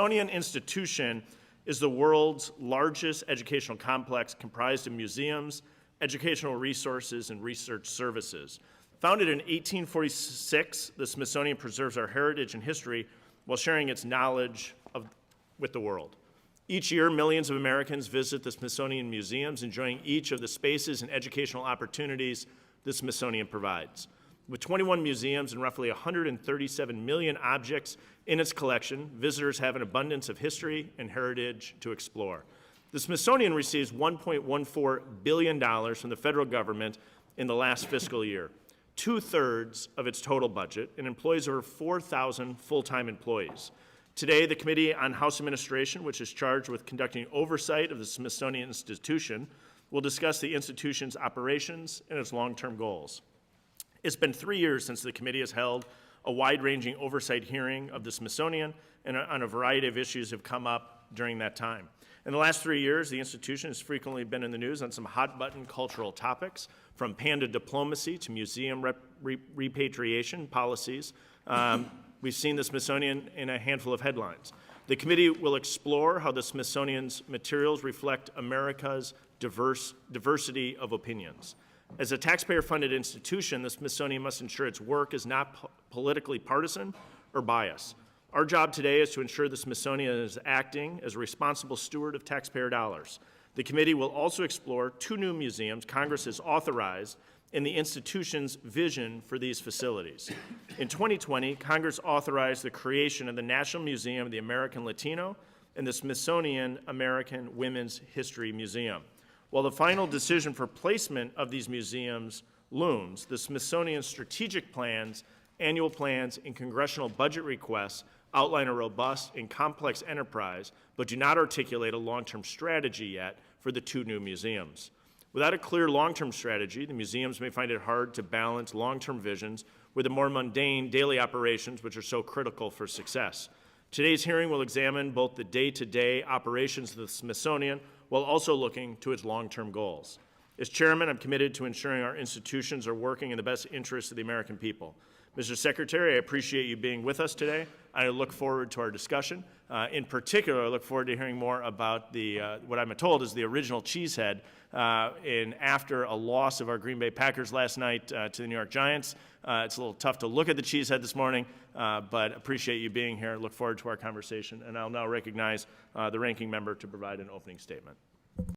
Smithsonian Institution is the world's largest educational complex comprised of museums, educational resources, and research services. Founded in 1846, the Smithsonian preserves our heritage and history while sharing its knowledge with the world. Each year, millions of Americans visit the Smithsonian museums, enjoying each of the spaces and educational opportunities the Smithsonian provides. With 21 museums and roughly 137 million objects in its collection, visitors have an abundance of history and heritage to explore. The Smithsonian receives $1.14 billion from the federal government in the last fiscal year, 2/3 of its total budget, and employs over 4,000 full-time employees. Today, the Committee on House Administration, which is charged with conducting oversight of the Smithsonian Institution, will discuss the institution's operations and its long-term goals. It's been 3 years since the committee has held a wide-ranging oversight hearing of the Smithsonian, and on a variety of issues have come up during that time. In the last 3 years, the institution has frequently been in the news on some hot-button cultural topics, from panda diplomacy to museum repatriation policies. We've seen the Smithsonian in a handful of headlines. The committee will explore how the Smithsonian's materials reflect America's diversity of opinions. As a taxpayer-funded institution, the Smithsonian must ensure its work is not politically partisan or biased. Our job today is to ensure the Smithsonian is acting as a responsible steward of taxpayer dollars. The committee will also explore 2 new museums Congress has authorized and the institution's vision for these facilities. In 2020, Congress authorized the creation of the National Museum of the American Latino and the Smithsonian American Women's History Museum. While the final decision for placement of these museums looms, the Smithsonian's strategic plans, annual plans, and congressional budget requests outline a robust and complex enterprise, but do not articulate a long-term strategy yet for the 2 new museums. Without a clear long-term strategy, the museums may find it hard to balance long-term visions with the more mundane daily operations which are so critical for success. Today's hearing will examine both the day-to-day operations of the Smithsonian while also looking to its long-term goals. As chairman, I'm committed to ensuring our institutions are working in the best interests of the American people. Mr. Secretary, I appreciate you being with us today. I look forward to our discussion. In particular, I look forward to hearing more about what I'm told is the original cheesehead after a loss of our Green Bay Packers last night to the New York Giants. It's a little tough to look at the cheesehead this morning, but appreciate you being here. Look forward to our conversation. And I'll now recognize the ranking member to provide an opening statement.